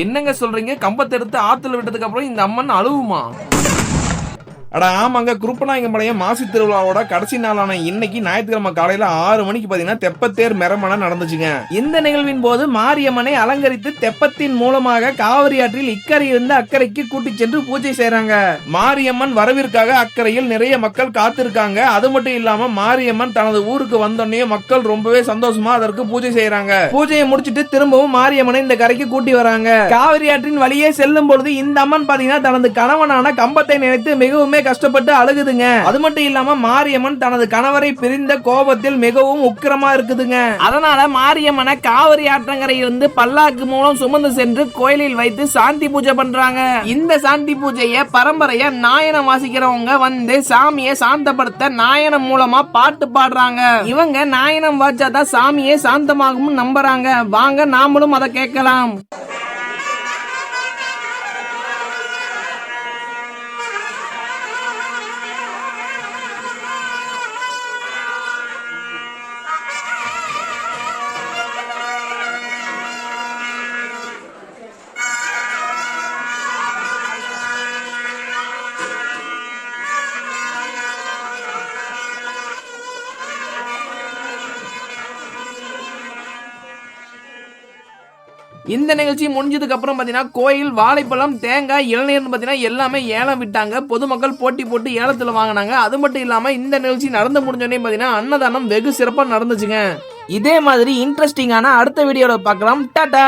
என்னங்க சொல்றீங்க? கம்பத்தை எடுத்து ஆத்துல விட்டதுக்கு அப்புறம் இந்த அம்மன் அழுவுமா? அட ஆமாங்க, குருப்பநாயக்கம்பாளையம் மாசி திருவிழாவோட கடைசி நாளான இன்னைக்கு ஞாயிற்றுக்கிழமை காலையில 6 மணிக்கு பாத்தீங்கன்னா தெப்பத்தேர் மெரமணம் நடந்துச்சுங்க. இந்த நிகழ்வின் போது மாரியம்மனை அலங்கரித்து தெப்பத்தின் மூலமாக காவிரி ஆற்றில் இக்கரையிலிருந்து அக்கறைக்கு கூட்டிச் சென்று பூஜை செய்யறாங்க. மாரியம்மன் வரவிற்காக அக்கறையில் நிறைய மக்கள் காத்திருக்காங்க. அது மட்டும் இல்லாம மாரியம்மன் தனது ஊருக்கு வந்தோடனே மக்கள் ரொம்பவே சந்தோஷமா அதற்கு பூஜை செய்யறாங்க. பூஜையை முடிச்சிட்டு திரும்பவும் மாரியம்மனை இந்த கரைக்கு கூட்டி வராங்க. காவிரி ஆற்றின் வழியே செல்லும் பொழுது இந்த அம்மன் பாத்தீங்கன்னா தனது கணவனான கம்பத்தை நினைத்து மிகவும் கஷ்டப்பட்டு அழுகுதுங்க. அது மட்டும் இல்லாம மாரியம்மன் தனது கணவரை பிரிந்த கோபத்தில் மிகவும் உக்கிரமா இருக்குதுங்க. அதனால மாரியம்மனை காவிரி ஆற்றங்கரையிலிருந்து பல்லாக்கு மூலம் சுமந்து சென்று கோயிலில் வைத்து சாந்தி பூஜை பண்றாங்க. இந்த சாந்தி பூஜையை பரம்பரையா நாயனம் வாசிக்கிறவங்க வந்து சாமியை சாந்தப்படுத்த நாயனம் மூலமா பாட்டு பாடுறாங்க. இவங்க நாயனம் வாச்சாதான் சாமியை சாந்தமாகும் நம்புறாங்க. வாங்க நாமளும் அதை கேட்கலாம். இந்த நிகழ்ச்சி முடிஞ்சதுக்கு அப்புறம் பாத்தீங்கன்னா கோயில் வாழைப்பழம், தேங்காய், இளநீர் பாத்தீங்கன்னா எல்லாமே ஏலம் விட்டாங்க. பொதுமக்கள் போட்டி போட்டு ஏலத்துல வாங்கினாங்க. அது மட்டும் இல்லாம இந்த நிகழ்ச்சி நடந்து முடிஞ்சோடனே பாத்தீங்கன்னா அன்னதானம் வெகு சிறப்பா நடந்துச்சுங்க. இதே மாதிரி இன்ட்ரெஸ்டிங்கான அடுத்த வீடியோல பார்க்கலாம். டாடா.